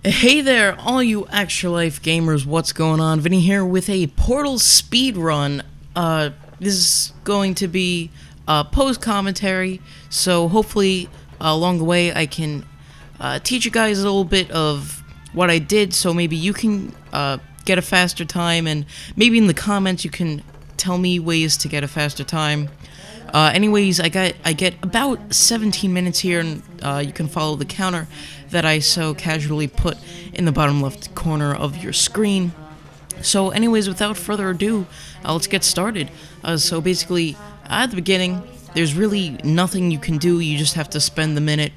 Hey there, all you Extra Life gamers, what's going on? Vinny here with a Portal speedrun. This is going to be post-commentary, so hopefully along the way I can teach you guys a little bit of what I did, so maybe you can get a faster time, and maybe in the comments you can tell me ways to get a faster time. Anyways, I get about 17 minutes here, and you can follow the counter that I so casually put in the bottom left corner of your screen. So anyways, without further ado, let's get started. So basically, at the beginning, there's really nothing you can do. You just have to spend the minute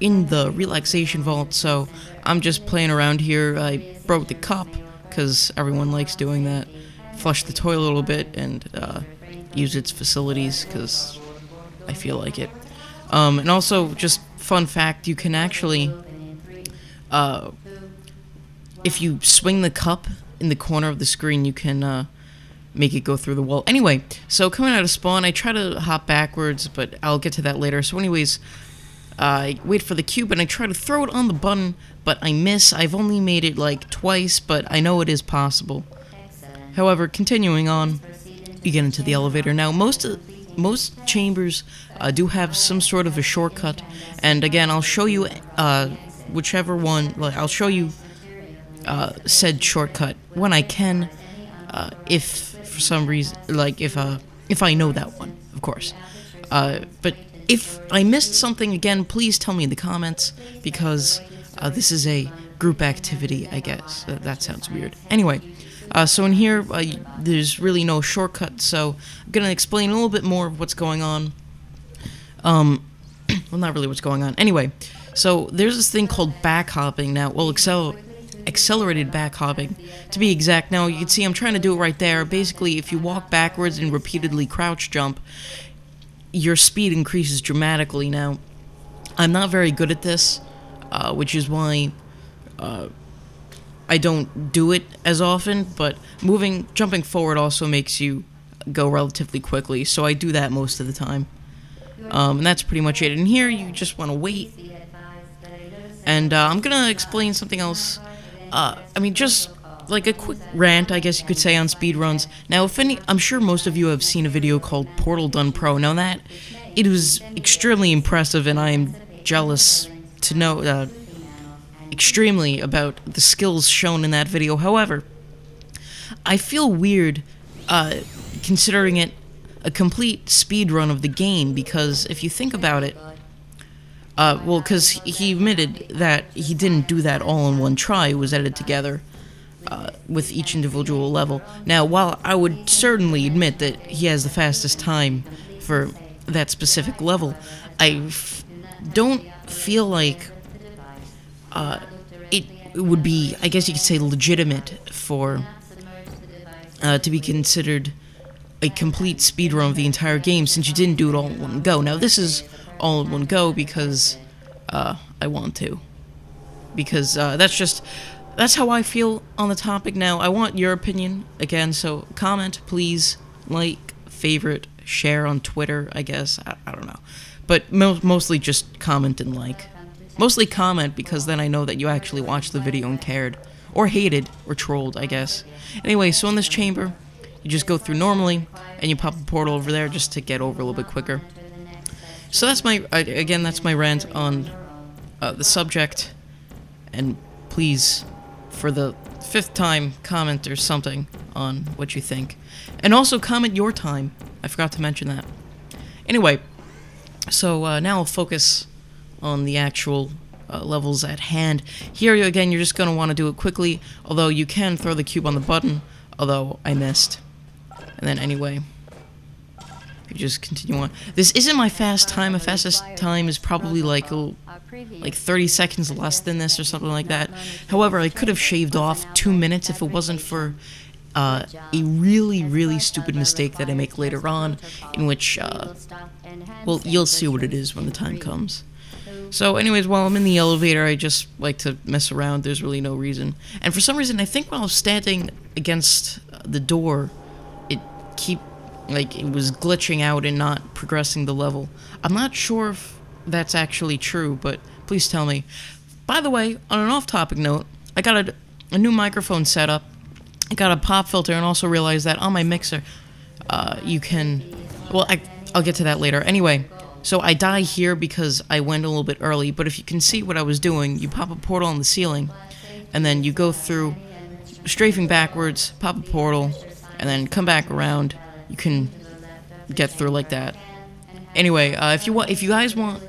in the relaxation vault. So I'm just playing around here. I broke the cup, because everyone likes doing that. Flushed the toilet a little bit, and use its facilities because I feel like it. And also, just fun fact, you can actually, if you swing the cup in the corner of the screen, you can make it go through the wall. Anyway, so coming out of spawn, I try to hop backwards, but I'll get to that later. So anyways, I wait for the cube and I try to throw it on the button, but I miss. I've only made it like twice, but I know it is possible. However, continuing on, you get into the elevator. Now, most chambers do have some sort of a shortcut, and again, I'll show you whichever one. I'll show you said shortcut when I can, if for some reason, if I know that one, of course. But if I missed something again, please tell me in the comments, because this is a group activity, I guess. That sounds weird. Anyway. So in here, there's really no shortcut, so I'm going to explain a little bit more of what's going on. Well, not really what's going on. Anyway, so there's this thing called backhopping now. Well, accelerated backhopping, to be exact. Now, you can see I'm trying to do it right there. Basically, if you walk backwards and repeatedly crouch jump, your speed increases dramatically. Now, I'm not very good at this, which is why I don't do it as often, but jumping forward also makes you go relatively quickly, so I do that most of the time. And that's pretty much it. In here, you just want to wait. And I'm gonna explain something else. I mean, just like a quick rant, I guess you could say, on speedruns. Now, I'm sure most of you have seen a video called Portal Done Pro. Now that, it was extremely impressive, and I am jealous to know, extremely about the skills shown in that video. However, I feel weird considering it a complete speedrun of the game, because if you think about it, well, because he admitted that he didn't do that all in one try. It was edited together with each individual level. Now, while I would certainly admit that he has the fastest time for that specific level, I don't feel like it would be, I guess you could say, legitimate for to be considered a complete speedrun of the entire game, since you didn't do it all in one go. Now, this is all in one go because I want to. Because that's how I feel on the topic. Now, I want your opinion, again, so comment, please, like, favorite, share on Twitter, I guess, I don't know. But mostly just comment and like. Mostly comment, because then I know that you actually watched the video and cared. Or hated, or trolled, I guess. Anyway, so in this chamber, you just go through normally, and you pop a portal over there just to get over a little bit quicker. So that's that's my rant on the subject. And please, for the 5th time, comment or something on what you think. And also comment your time. I forgot to mention that. Anyway, so now I'll focus on the actual levels at hand. Here, again, you're just going to want to do it quickly, although you can throw the cube on the button, although I missed. And then anyway, you just continue on. This isn't my fast time. My fastest time is probably like 30 seconds less than this or something like that. However, I could have shaved off 2 minutes if it wasn't for a really, really stupid mistake that I make later on, in which, well, you'll see what it is when the time comes. So anyways, while I'm in the elevator, I just like to mess around. There's really no reason. And for some reason, I think while I was standing against the door, it was glitching out and not progressing the level. I'm not sure if that's actually true, but please tell me. by the way, on an off-topic note, I got a new microphone set up. I got a pop filter, and also realized that on my mixer, you can... Well, I'll get to that later. Anyway, so I die here because I went a little bit early, but if you can see what I was doing, you pop a portal on the ceiling, and then you go through, strafing backwards, pop a portal, and then come back around. You can get through like that. Anyway, if you guys want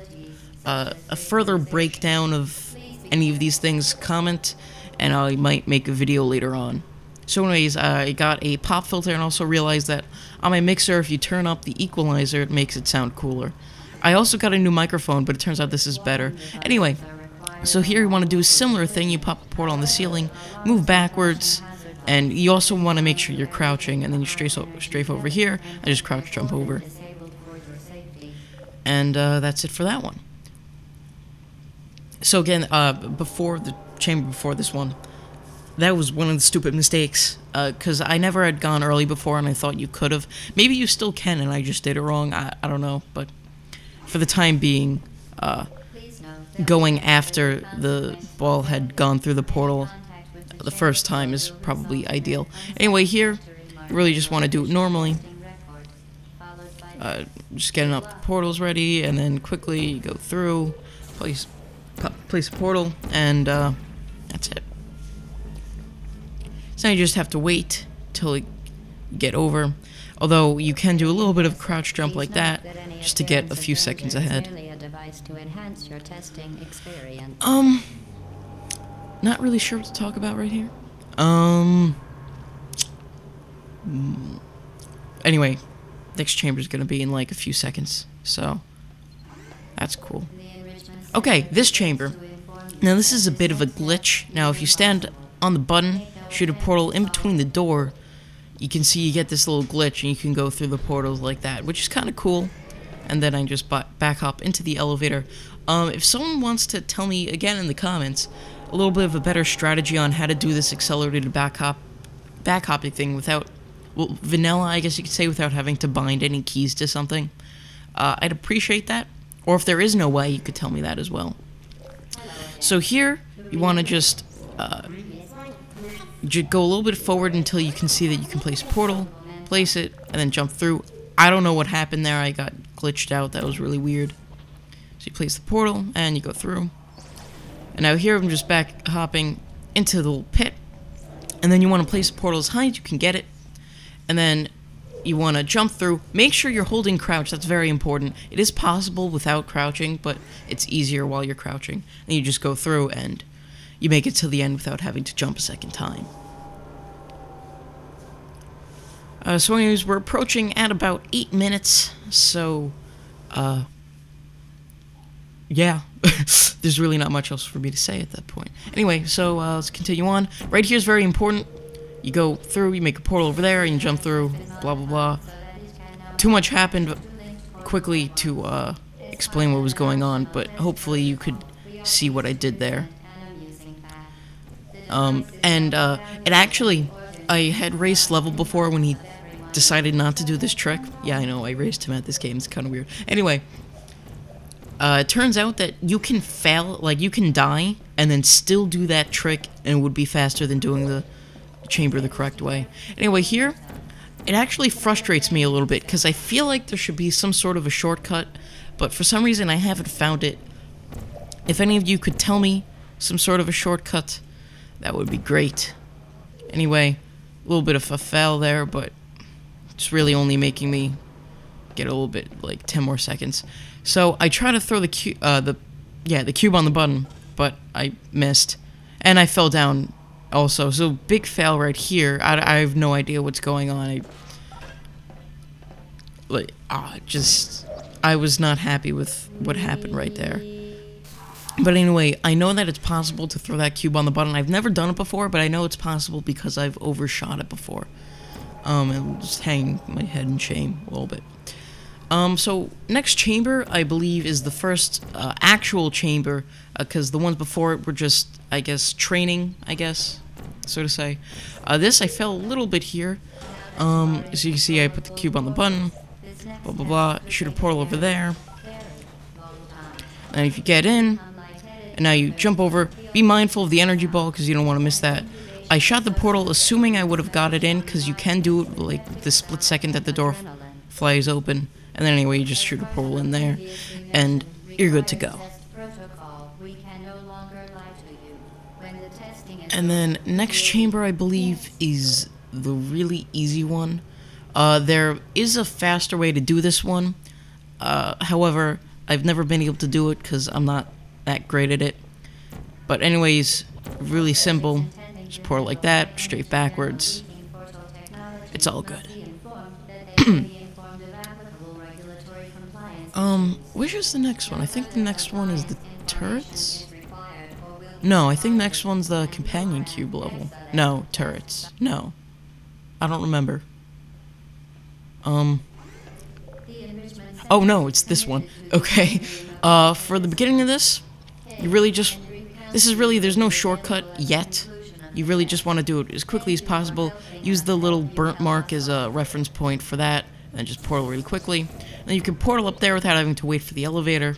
a further breakdown of any of these things, comment, and I might make a video later on. So anyways, I got a pop filter, and also realized that on my mixer, if you turn up the equalizer, it makes it sound cooler. I also got a new microphone, but it turns out this is better. Anyway, so here you want to do a similar thing. You pop a portal on the ceiling, move backwards, and you also want to make sure you're crouching, and then you strafe over here, and just crouch jump over. And that's it for that one. So again, before the chamber before this one, that was one of the stupid mistakes, because I never had gone early before, and I thought you could have. Maybe you still can, and I just did it wrong. I don't know, but for the time being, going after the ball had gone through the portal the first time is probably ideal. Anyway, here, you really just want to do it normally. Just getting up the portals ready, and then quickly go through, place a portal, and that's it. So now you just have to wait till you get over. Although you can do a little bit of crouch jump like that, just to get a few seconds ahead. Not really sure what to talk about right here. Anyway, next chamber is gonna be in like a few seconds, so that's cool. Okay, this chamber. Now this is a bit of a glitch. Now if you stand on the button, shoot a portal in between the door, you can see you get this little glitch, and you can go through the portals like that, which is kind of cool. And then I just back up into the elevator. If someone wants to tell me again in the comments a little bit of a better strategy on how to do this accelerated backhopping thing without, well, vanilla, I guess you could say, without having to bind any keys to something, I'd appreciate that. Or if there is no way, you could tell me that as well. So here, you want to just go a little bit forward until you can see that you can place a portal, place it, and then jump through. I don't know what happened there. I got glitched out. That was really weird. So you place the portal, and you go through. And now here I'm just back hopping into the little pit. And then you want to place the portal as high as you can get it. And then you want to jump through. Make sure you're holding crouch. That's very important. It is possible without crouching, but it's easier while you're crouching. And you just go through, and you make it to the end without having to jump a second time. So anyways, we're approaching at about 8 minutes, so, yeah, there's really not much else for me to say at that point. Anyway, so, let's continue on. Right here is very important. You go through, you make a portal over there, and you jump through, blah, blah, blah. Too much happened quickly to, explain what was going on, but hopefully you could see what I did there. It actually, I had raced level before when he decided not to do this trick. Yeah, I know, I raced him at this game, it's kind of weird. Anyway, it turns out that you can fail, like, you can die, and then still do that trick, and it would be faster than doing the chamber the correct way. Anyway, here, it actually frustrates me a little bit, because I feel like there should be some sort of a shortcut, but for some reason I haven't found it. If any of you could tell me some sort of a shortcut, that would be great. Anyway, a little bit of a fail there, but it's really only making me get a little bit, like, 10 more seconds. So I try to throw the cube on the button, but I missed, and I fell down also. So big fail right here. I have no idea what's going on. I was not happy with what happened right there. But anyway, I know that it's possible to throw that cube on the button. I've never done it before, but I know it's possible because I've overshot it before. I'm just hanging my head in shame a little bit. So next chamber, I believe, is the first actual chamber, because the ones before it were just, I guess, training, I guess, so to say. This, I fell a little bit here. So you can see I put the cube on the button, blah, blah, blah, shoot a portal over there. And if you get in, And now you jump over. Be mindful of the energy ball because you don't want to miss that. I shot the portal assuming I would have got it in because you can do it like the split second that the door flies open. And then anyway, you just shoot a portal in there and you're good to go. And then next chamber, I believe, is the really easy one. There is a faster way to do this one. However, I've never been able to do it because I'm not that great at it. But anyways, really simple. Just portal like that, straight backwards. It's all good. Which is the next one? I think the next one is the turrets? No, I think next one's the companion cube level. No, turrets. No. I don't remember. Oh no, it's this one. Okay. For the beginning of this, you really just... This is really... There's no shortcut yet. You really just want to do it as quickly as possible. Use the little burnt mark as a reference point for that. And just portal really quickly. And then you can portal up there without having to wait for the elevator.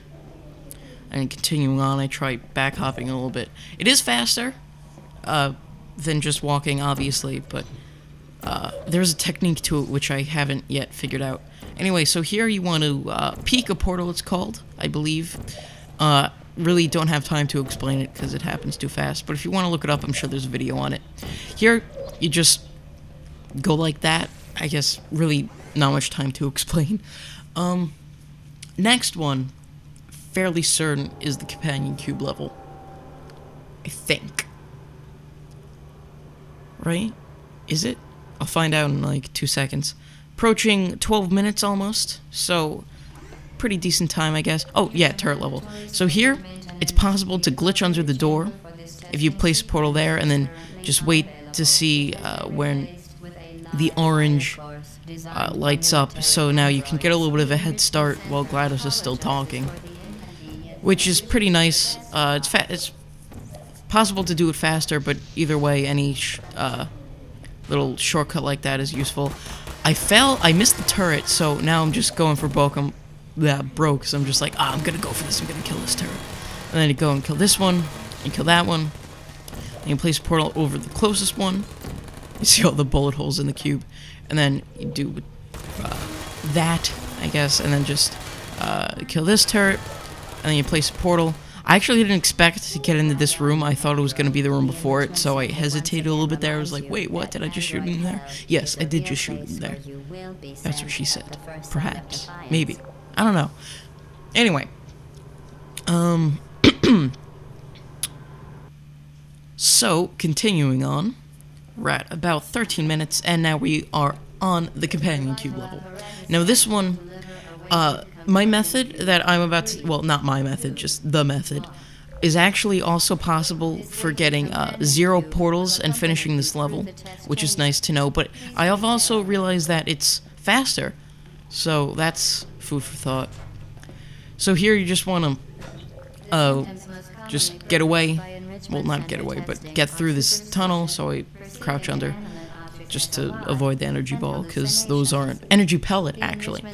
And continuing on, I try back hopping a little bit. It is faster than just walking, obviously, but there's a technique to it which I haven't yet figured out. Anyway, so here you want to peek a portal, it's called, I believe. Really don't have time to explain it because it happens too fast, but if you want to look it up, I'm sure there's a video on it. Here, you just go like that. I guess really not much time to explain. Next one, fairly certain, is the companion cube level. I think. Right? Is it? I'll find out in like 2 seconds. Approaching 12 minutes almost, so pretty decent time, I guess. Oh, yeah, turret level. So here, it's possible to glitch under the door if you place a portal there and then just wait to see when the orange lights up. So now you can get a little bit of a head start while GLaDOS is still talking, which is pretty nice. It's possible to do it faster, but either way, any little shortcut like that is useful. I missed the turret, so now I'm just going for broke. Broke, so I'm just like, I'm gonna go for this, I'm gonna kill this turret. And then you go and kill this one, and kill that one, and you place a portal over the closest one. You see all the bullet holes in the cube, and then you do that, I guess, and then just kill this turret, and then you place a portal. I actually didn't expect to get into this room. I thought it was going to be the room before it, so I hesitated a little bit there. I was like, wait, what? Did I just shoot him there? Yes, I did just shoot him there. That's what she said. Perhaps. Maybe. I don't know. Anyway. So, continuing on. We're at about 13 minutes, and now we are on the companion cube level. Now, this one... my method that I'm about to... Well, not my method, just the method, is actually also possible for getting 0 portals and finishing this level, which is nice to know, but I have also realized that it's faster, so that's food for thought. So here you just want to just get away, well, not get away, but get through this tunnel, so I crouch under, just to avoid the energy ball, because those aren't... Energy pellet, actually.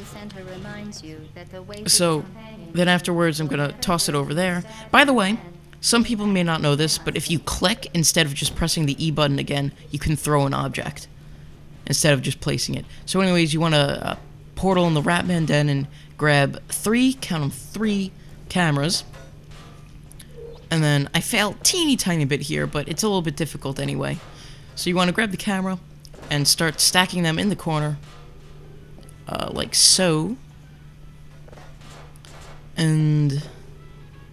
So, then afterwards I'm going to toss it over there. By the way, some people may not know this, but if you click instead of just pressing the E button again, you can throw an object instead of just placing it. So anyways, you want to portal in the Ratman Den and grab 3, count them, 3 cameras. And then I failed teeny tiny bit here, but it's a little bit difficult anyway. So you want to grab the camera and start stacking them in the corner, like so. And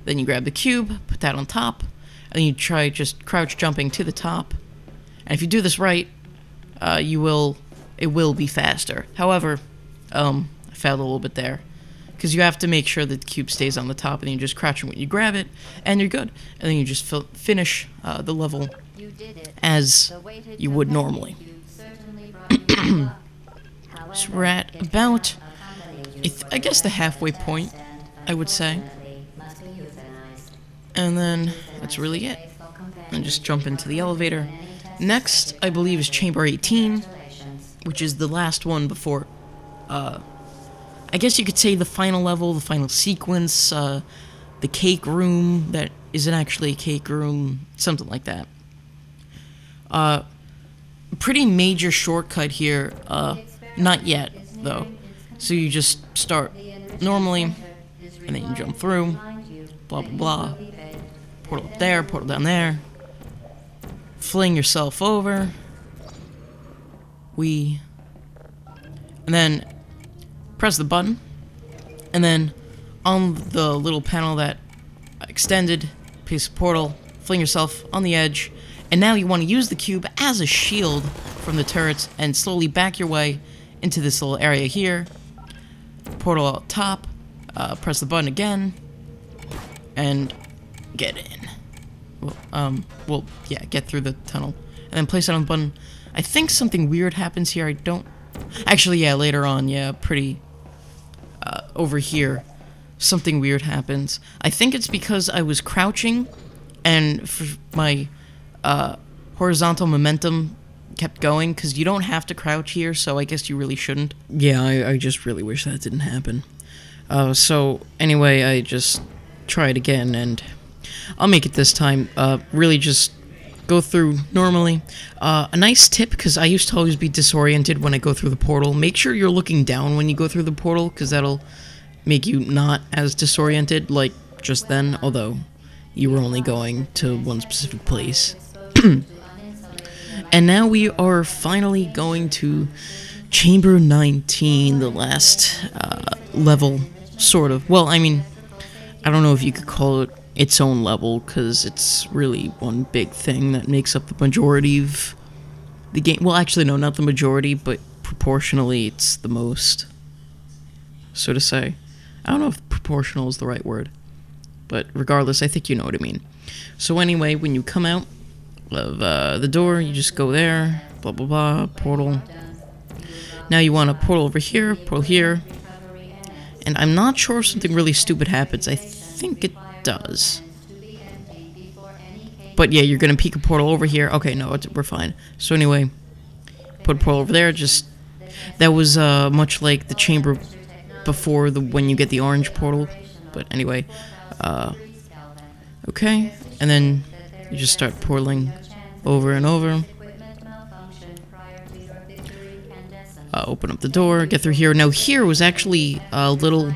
then you grab the cube, put that on top, and then you try just crouch jumping to the top. And if you do this right, it will be faster. However, I failed a little bit there, because you have to make sure that the cube stays on the top, and then you just crouch when you grab it, and you're good. And then you just finish the level as you would normally. So we're at about, I guess, the halfway point, I would say. And then that's really it. And just jump into the elevator. Next, I believe, is Chamber 18, which is the last one before, I guess you could say the final level, the final sequence. the cake room that isn't actually a cake room, something like that. Pretty major shortcut here. Not yet, though. So you just start normally, and then you jump through, blah, blah, blah. Portal up there, portal down there. Fling yourself over. And then press the button, and then on the little panel that extended, place a portal, fling yourself on the edge, and now you want to use the cube as a shield from the turrets and slowly back your way into this little area here. Portal out top, press the button again, and get in. Well, yeah, get through the tunnel, and then place it on the button. I think something weird happens here. I don't... Actually, yeah, later on, yeah, over here, something weird happens. I think it's because I was crouching, and for my horizontal momentum kept going, because you don't have to crouch here, so I guess you really shouldn't. Yeah, I just really wish that didn't happen. So, anyway, I just tried again, and I'll make it this time. Really just go through normally. A nice tip, because I used to always be disoriented when I go through the portal. Make sure you're looking down when you go through the portal, because that'll make you not as disoriented, like just then, although you were only going to one specific place. And now we are finally going to Chamber 19, the last level, sort of. Well, I mean, I don't know if you could call it its own level, because it's really one big thing that makes up the majority of the game. Well, actually, no, not the majority, but proportionally, it's the most, so to say. I don't know if proportional is the right word, but regardless, I think you know what I mean. So anyway, when you come out of the door, you just go there, blah, blah, blah, portal. Now you want to portal over here, portal here, and I'm not sure if something really stupid happens. I think it does. But yeah, you're gonna peek a portal over here. Okay, no, we're fine. So anyway, put a portal over there. Just that was much like the chamber before when you get the orange portal. But anyway, okay, and then you just start portaling over and over. Open up the door, get through here. Now here was actually a little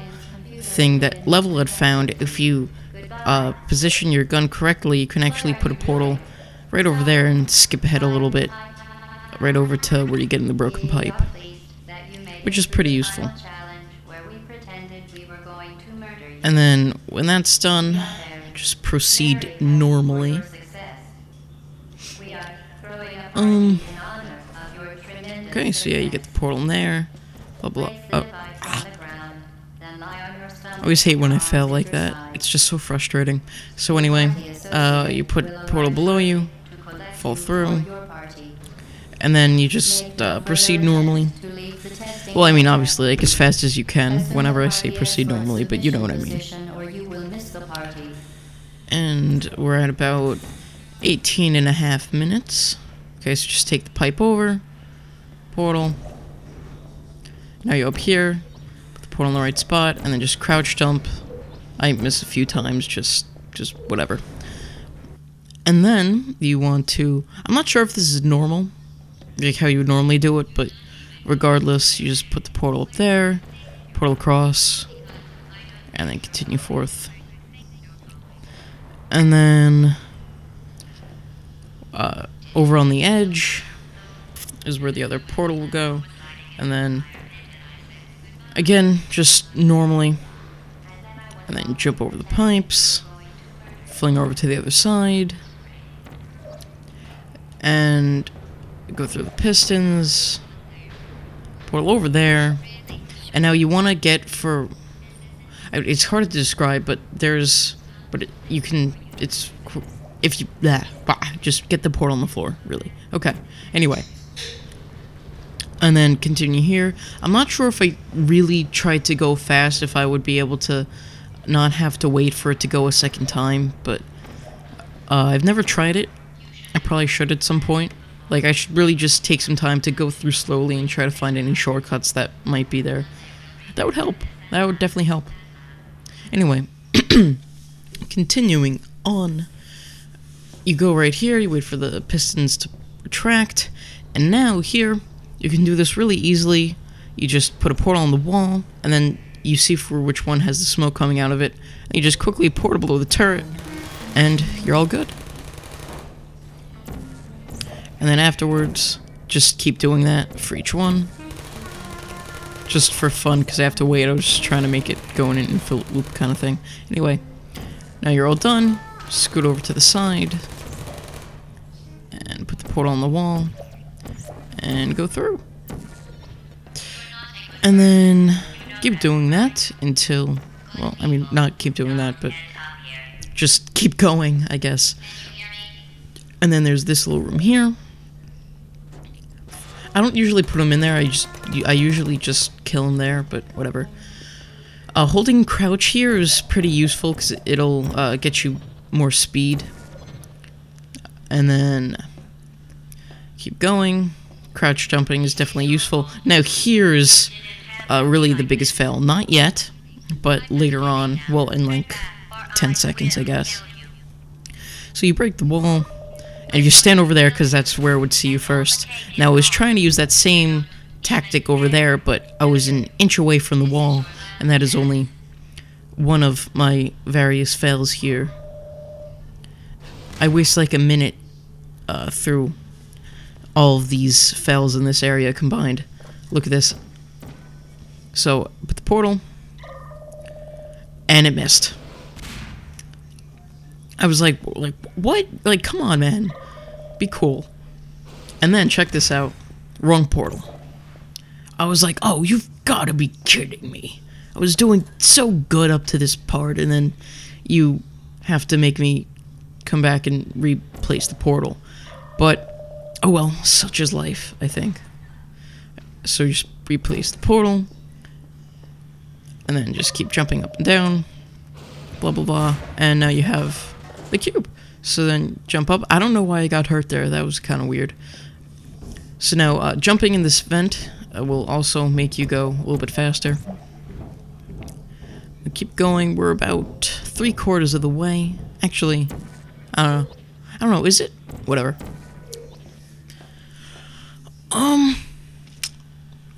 thing that Level had found. If you position your gun correctly, you can actually put a portal right over there and skip ahead a little bit, right over to where you get in the broken pipe, which is pretty useful. And then when that's done, just proceed normally. Okay, so yeah, you get the portal in there, blah blah. I always hate when I fail like that. It's just so frustrating. So anyway, you put portal below you, fall through, and then you just proceed normally. Well, I mean, obviously, like as fast as you can. Whenever I say proceed normally, but you know what I mean. And we're at about 18.5 minutes. Okay, so just take the pipe over, portal. Now you're up here, put the portal in the right spot, and then just crouch jump. I missed a few times, just whatever. And then you want to, I'm not sure if this is normal, like how you would normally do it, but regardless, you just put the portal up there, portal across, and then continue forth. And then over on the edge is where the other portal will go, and then again, just normally, and then jump over the pipes, fling over to the other side, and go through the pistons, portal over there, and now you want to get for, it's hard to describe, but you can, if you, just get the portal on the floor, really. Okay, anyway. And then continue here. I'm not sure if I really tried to go fast, if I would be able to not have to wait for it to go a second time, but I've never tried it. I probably should at some point. Like, I should really just take some time to go through slowly and try to find any shortcuts that might be there. That would help. That would definitely help. Anyway. continuing on, you go right here, you wait for the pistons to retract, and now here, you can do this really easily. You just put a portal on the wall, and then you see for which one has the smoke coming out of it, and you just quickly port it below the turret, and you're all good. And then afterwards, just keep doing that for each one. Just for fun, because I have to wait. I was just trying to make it go in an infinite loop kind of thing. Anyway, now you're all done. Scoot over to the side. And put the portal on the wall. And go through. And then keep doing that until... Well, I mean, not keep doing that, but just keep going, I guess. And then there's this little room here. I don't usually put them in there, I usually just kill them there, but whatever. Holding crouch here is pretty useful, because it'll get you more speed. And then keep going. Crouch jumping is definitely useful. Now here's really the biggest fail. Not yet, but later on, well, in like 10 seconds, I guess. So you break the wall. And you stand over there because that's where it would see you first. Now, I was trying to use that same tactic over there, but I was an inch away from the wall, and that is only one of my various fails here. I waste like a minute through all of these fails in this area combined. Look at this. So, put the portal, and it missed. I was like, what? Like, come on, man. Be cool. And then, check this out. Wrong portal. I was like, oh, you've got to be kidding me. I was doing so good up to this part, and then you have to make me come back and replace the portal. But, oh well, such is life, I think. So you just replace the portal, and then just keep jumping up and down, blah blah blah, and now you have the cube. So then jump up. I don't know why I got hurt there. That was kind of weird. So now jumping in this vent will also make you go a little bit faster. We keep going. We're about 3/4 of the way. Actually, I don't know. Is it? Whatever.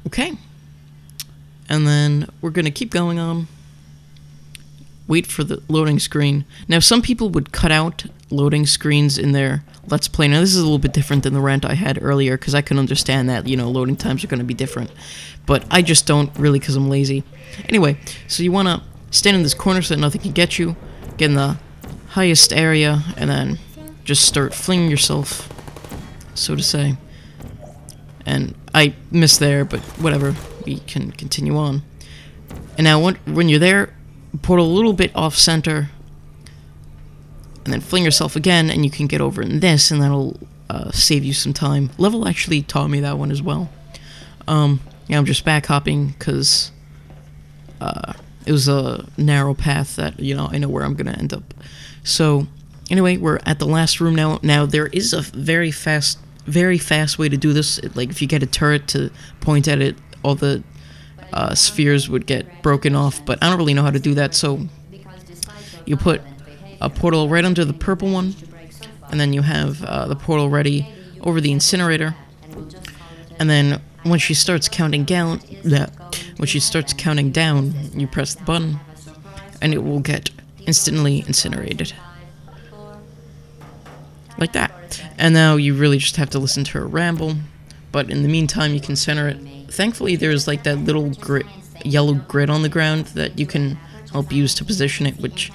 Okay. And then we're gonna keep going on. Wait for the loading screen. Now, some people would cut out loading screens in their Let's Play. Now, this is a little bit different than the rant I had earlier, because I can understand that, you know, loading times are going to be different. But I just don't, really, because I'm lazy. Anyway, so you want to stand in this corner so that nothing can get you, get in the highest area, and then just start flinging yourself, so to say. And I missed there, but whatever, we can continue on. And now, when you're there, portal a little bit off-center, and then fling yourself again, and you can get over in this, and that'll save you some time. Level actually taught me that one as well. Yeah, I'm just back-hopping, because it was a narrow path that, you know, I know where I'm going to end up. So, anyway, we're at the last room now. Now, there is a very fast way to do this. Like, if you get a turret to point at it, all the spheres would get broken off, but I don't really know how to do that, so you put a portal right under the purple one, and then you have the portal ready over the incinerator, and then when she starts counting down, you press the button, and it will get instantly incinerated. Like that. And now you really just have to listen to her ramble, but in the meantime you can center it. Thankfully, there's like that little yellow grid on the ground that you can help use to position it, which,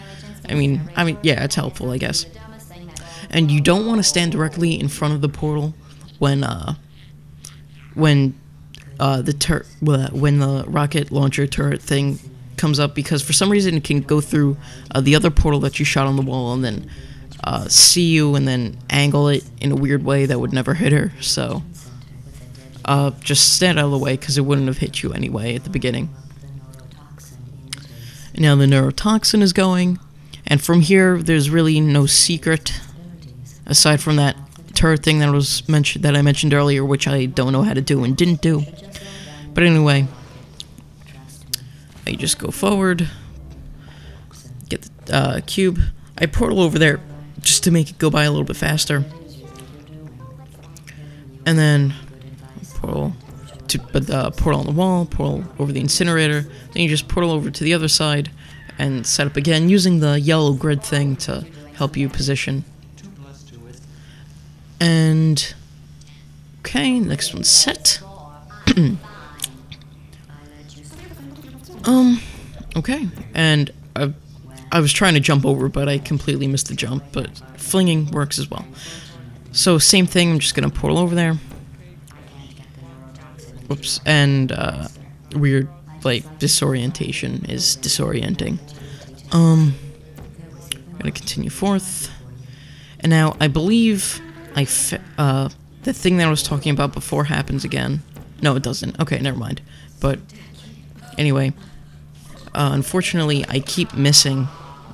I mean, yeah, it's helpful, I guess. And you don't want to stand directly in front of the portal when the rocket launcher turret thing comes up, because for some reason it can go through the other portal that you shot on the wall and then see you and then angle it in a weird way that would never hit her. So just stand out of the way, because it wouldn't have hit you anyway at the beginning. And now the neurotoxin is going, and from here there's really no secret aside from that turret thing that I mentioned earlier, which I don't know how to do and didn't do. But anyway, you just go forward, get cube. I portal over there just to make it go by a little bit faster. And then portal on the wall, portal over the incinerator. Then you just portal over to the other side and set up again using the yellow grid thing to help you position. And okay, next one's set. Okay, and I was trying to jump over, but I completely missed the jump, but flinging works as well. So same thing, I'm just gonna portal over there. Whoops, and weird, like, disorientation is disorienting. Gonna continue forth. And now, I believe the thing that I was talking about before happens again. No, it doesn't. Okay, never mind. But, anyway, unfortunately, I keep missing,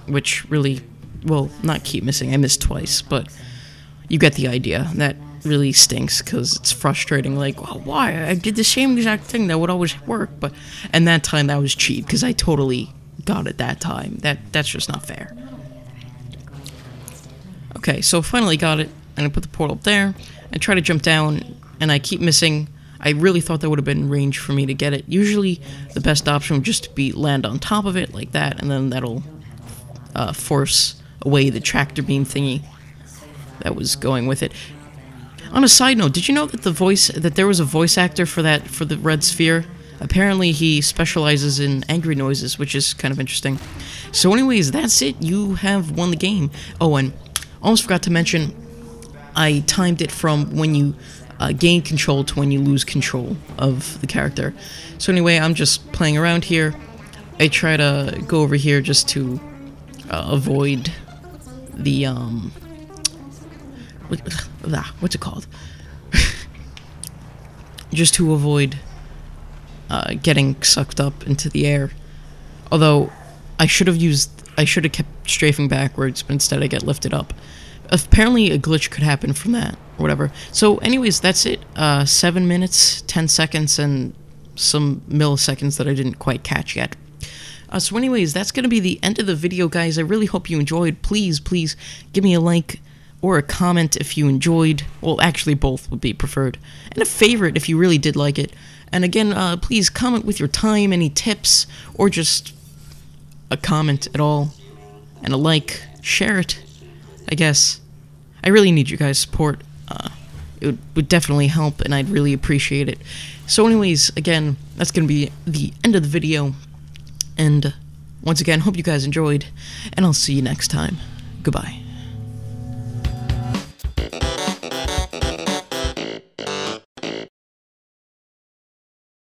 which really, well, not keep missing, I missed twice, but you get the idea. That really stinks, because it's frustrating, like, well, why? I did the same exact thing that would always work, but, and that time that was cheap, because I totally got it that time. That's just not fair. Okay, so finally got it, and I put the portal up there, and try to jump down, and I keep missing. I really thought that would have been range for me to get it. Usually, the best option would just be land on top of it, like that, and then that'll force away the tractor beam thingy that was going with it. On a side note, did you know that there was a voice actor for the red sphere? Apparently, he specializes in angry noises, which is kind of interesting. So anyways, that's it. You have won the game. Oh, and almost forgot to mention, I timed it from when you gain control to when you lose control of the character. So anyway, I'm just playing around here. I try to go over here just to avoid the, what's it called? Just to avoid getting sucked up into the air. Although, I should have kept strafing backwards, but instead I get lifted up. Apparently a glitch could happen from that, or whatever. So anyways, that's it. 7 minutes, 10 seconds, and some milliseconds that I didn't quite catch yet. So anyways, that's going to be the end of the video, guys. I really hope you enjoyed. Please give me a like or a comment if you enjoyed. Well, actually both would be preferred. And a favorite if you really did like it. And again, please comment with your time, any tips, or just a comment at all. And a like. Share it, I guess. I really need you guys' support. It would definitely help, and I'd really appreciate it. So anyways, again, that's going to be the end of the video. And once again, hope you guys enjoyed, and I'll see you next time. Goodbye.